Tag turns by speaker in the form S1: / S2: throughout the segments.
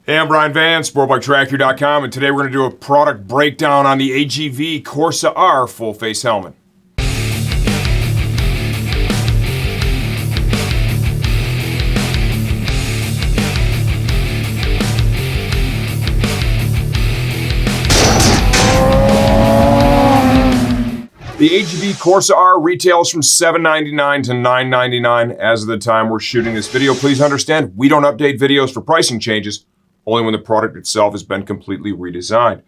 S1: Hey, I'm Brian Van, SportbikeTracker.com, and today we're going to do a product breakdown on the AGV Corsa R full face helmet. The AGV Corsa R retails from $7.99 to $9.99 as of the time we're shooting this video. Please understand, we don't update videos for pricing changes, only when the product itself has been completely redesigned.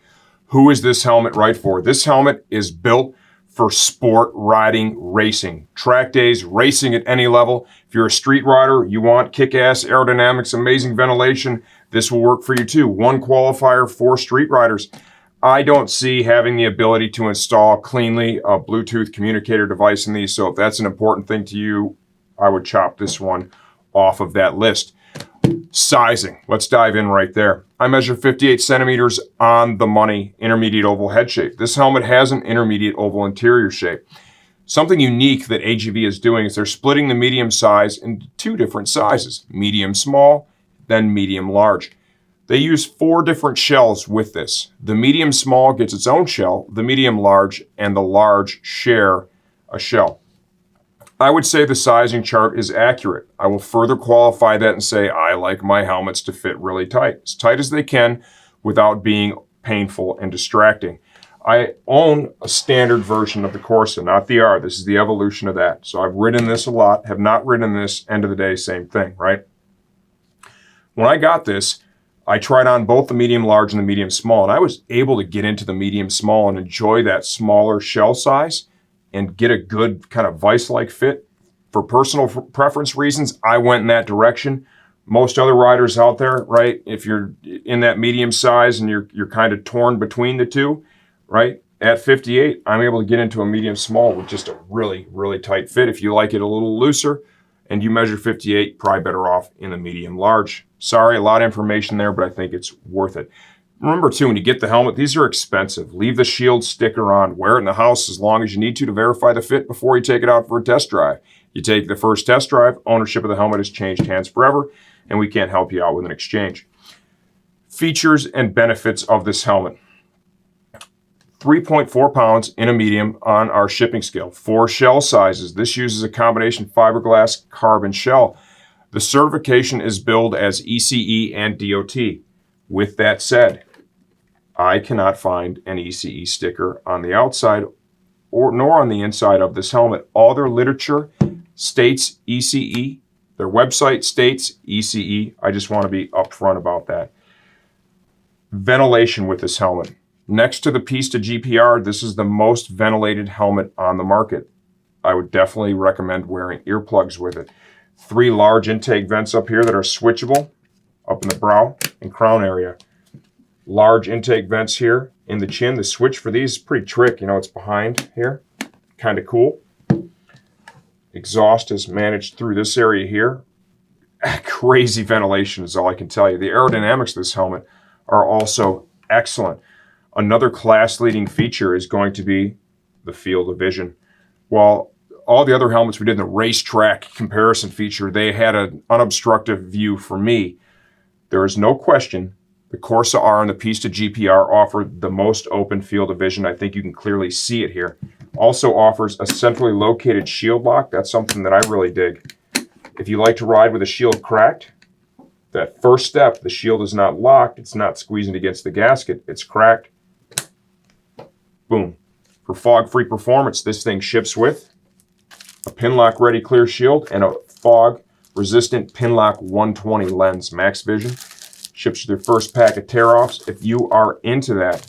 S1: Who is this helmet right for? This helmet is built for sport riding racing. Track days, racing at any level. If you're a street rider, you want kick-ass aerodynamics, amazing ventilation, this will work for you too. One qualifier for street riders. I don't see having the ability to install cleanly a Bluetooth communicator device in these, so if that's an important thing to you, I would chop this one off of that list. Sizing, let's dive in right there. I measure 58 centimeters on the money, intermediate oval head shape. This helmet has an intermediate oval interior shape. Something unique that AGV is doing is they're splitting the medium size into two different sizes, medium small, then medium large. They use 4 different shells with this. The medium small gets its own shell, the medium large and the large share a shell. I would say the sizing chart is accurate. I will further qualify that and say I like my helmets to fit really tight as they can without being painful and distracting. I own a standard version of the Corsa, not the R. This is the evolution of that. So I've ridden this a lot, have not ridden this, end of the day, same thing, right? When I got this, I tried on both the medium large and the medium small, and I was able to get into the medium small and enjoy that smaller shell size and get a good kind of vice-like fit. For personal preference reasons, I went in that direction. Most other riders out there, right, if you're in that medium size and you're kind of torn between the two, right, at 58, I'm able to get into a medium small with just a really, really tight fit. If you like it a little looser and you measure 58, probably better off in the medium large. Sorry, a lot of information there, but I think it's worth it. Remember too, when you get the helmet, these are expensive. Leave the shield sticker on, wear it in the house as long as you need to verify the fit before you take it out for a test drive. You take the first test drive, ownership of the helmet has changed hands forever, and we can't help you out with an exchange. Features and benefits of this helmet. 3.4 pounds in a medium on our shipping scale. 4 shell sizes. This uses a combination fiberglass carbon shell. The certification is billed as E.C.E. and D.O.T. With that said, I cannot find an E.C.E. sticker on the outside nor on the inside of this helmet. All their literature states E.C.E. Their website states E.C.E. I just want to be upfront about that. Ventilation with this helmet. Next to the Pista GP, this is the most ventilated helmet on the market. I would definitely recommend wearing earplugs with it. 3 large intake vents up here that are switchable up in the brow and crown area. Large intake vents here in the chin. The switch for these is pretty trick. You know, it's behind here. Kind of cool. Exhaust is managed through this area here. Crazy ventilation is all I can tell you. The aerodynamics of this helmet are also excellent. Another class-leading feature is going to be the field of vision. While all the other helmets we did in the racetrack comparison feature, they had an unobstructed view for me. There is no question the Corsa R and the Pista GP offer the most open field of vision. I think you can clearly see it here. Also offers a centrally located shield lock. That's something that I really dig. If you like to ride with a shield cracked, that first step, the shield is not locked, it's not squeezing against the gasket, it's cracked. Boom. For fog-free performance, this thing ships with a Pinlock ready clear shield and a fog-resistant Pinlock 120 lens, max vision. Ships with your first pack of tear-offs. If you are into that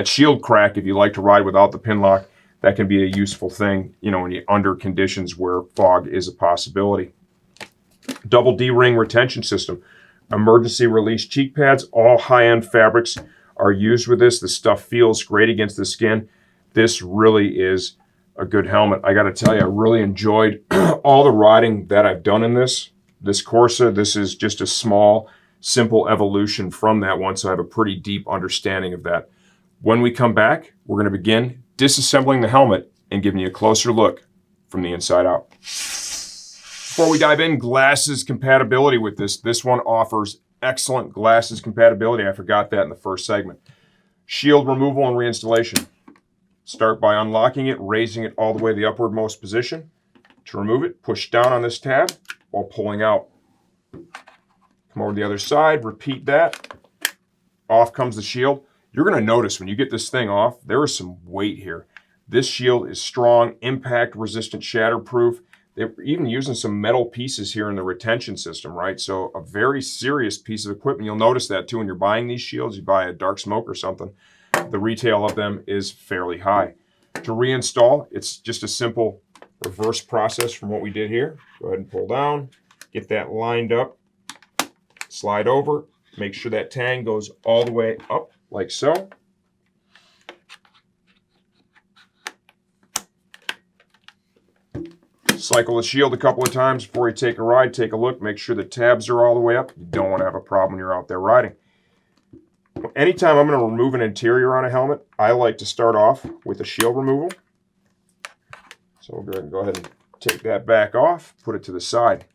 S1: shield crack, if you like to ride without the Pinlock, that can be a useful thing, you know, when you're under conditions where fog is a possibility. Double D-ring retention system. Emergency release cheek pads. All high-end fabrics are used with this. The stuff feels great against the skin. This really is a good helmet. I got to tell you, I really enjoyed all the riding that I've done in this Corsa. This is just a small, simple evolution from that one, so I have a pretty deep understanding of that. When we come back, we're going to begin disassembling the helmet and giving you a closer look from the inside out. Before we dive in, glasses compatibility with this one offers excellent glasses compatibility. I forgot that in the first segment. Shield removal and reinstallation. Start by unlocking it, raising it all the way to the upwardmost position. To remove it, push down on this tab while pulling out. Come over to the other side, repeat that. Off comes the shield. You're going to notice when you get this thing off, there is some weight here. This shield is strong, impact resistant, shatterproof. They're even using some metal pieces here in the retention system, right? So a very serious piece of equipment. You'll notice that too when you're buying these shields. You buy a dark smoke or something, the retail of them is fairly high. To reinstall, it's just a simple reverse process from what we did here. Go ahead and pull down, get that lined up, slide over, make sure that tang goes all the way up like so. Cycle the shield a couple of times before you take a ride. Take a look, make sure the tabs are all the way up. You don't want to have a problem when you're out there riding. Anytime I'm going to remove an interior on a helmet, I like to start off with a shield removal. So we'll go ahead and take that back off, put it to the side.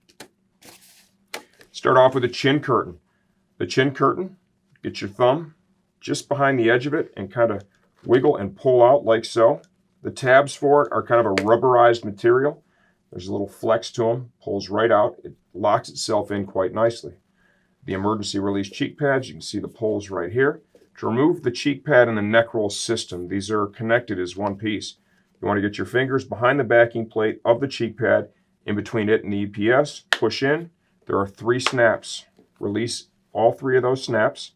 S1: Start off with a chin curtain. The chin curtain, get your thumb just behind the edge of it and kind of wiggle and pull out like so. The tabs for it are kind of a rubberized material. There's a little flex to them, pulls right out. It locks itself in quite nicely. The emergency release cheek pads, you can see the pulls right here. To remove the cheek pad and the neck roll system, these are connected as one piece. You want to get your fingers behind the backing plate of the cheek pad, in between it and the EPS, push in. There are 3 snaps. Release all 3 of those snaps.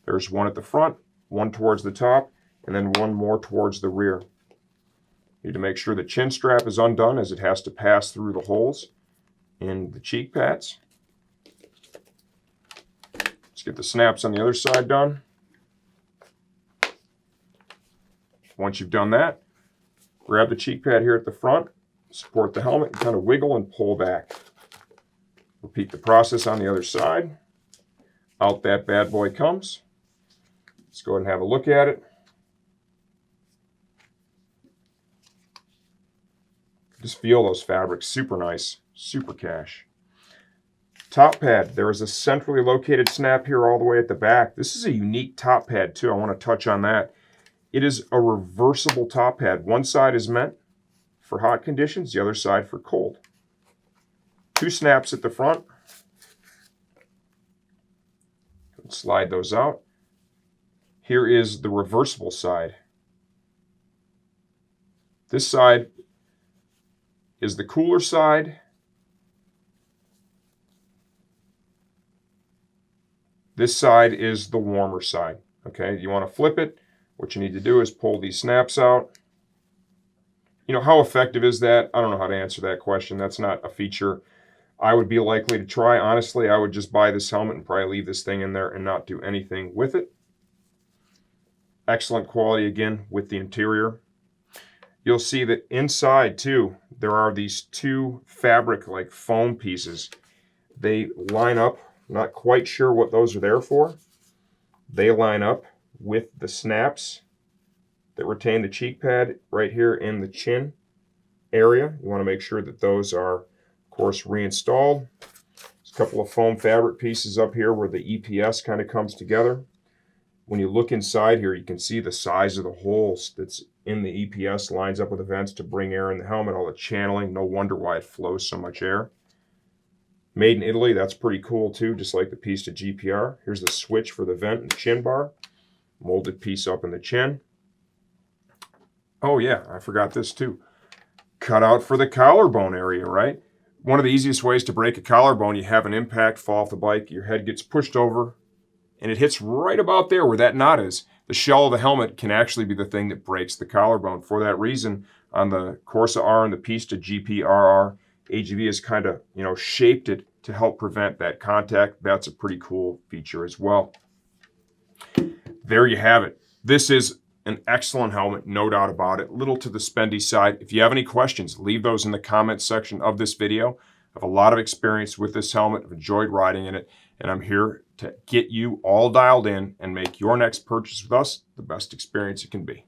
S1: There's one at the front, one towards the top, and then one more towards the rear. You need to make sure the chin strap is undone as it has to pass through the holes in the cheek pads. Let's get the snaps on the other side done. Once you've done that, grab the cheek pad here at the front, support the helmet, and kind of wiggle and pull back. Repeat the process on the other side. Out that bad boy comes. Let's go ahead and have a look at it. Just feel those fabrics, super nice, super cash. Top pad, there is a centrally located snap here all the way at the back. This is a unique top pad too, I want to touch on that. It is a reversible top pad. One side is meant for hot conditions, the other side for cold. 2 snaps at the front. Slide those out. Here is the reversible side. This side is the cooler side. This side is the warmer side. Okay, you want to flip it. What you need to do is pull these snaps out. You know, how effective is that? I don't know how to answer that question. That's not a feature I would be likely to try. Honestly, I would just buy this helmet and probably leave this thing in there and not do anything with it. Excellent quality again with the interior. You'll see that inside too, there are these 2 fabric like foam pieces. They line up, not quite sure what those are there for. They line up with the snaps that retain the cheek pad right here in the chin area. You want to make sure that those are, of course, reinstalled. There's a couple of foam fabric pieces up here where the EPS kind of comes together. When you look inside here, you can see the size of the holes that's in the EPS lines up with the vents to bring air in the helmet, all the channeling. No wonder why it flows so much air. Made in Italy, that's pretty cool too, just like the Pista GPR. Here's the switch for the vent and the chin bar. Molded piece up in the chin. Oh yeah, I forgot this too. Cut out for the collarbone area, right? One of the easiest ways to break a collarbone, you have an impact, fall off the bike, your head gets pushed over, and it hits right about there where that knot is. The shell of the helmet can actually be the thing that breaks the collarbone. For that reason, on the Corsa R and the Pista GP RR, AGV has kind of, shaped it to help prevent that contact. That's a pretty cool feature as well. There you have it. This is an excellent helmet, no doubt about it. Little to the spendy side. If you have any questions, leave those in the comments section of this video. I have a lot of experience with this helmet. I've enjoyed riding in it, and I'm here to get you all dialed in and make your next purchase with us the best experience it can be.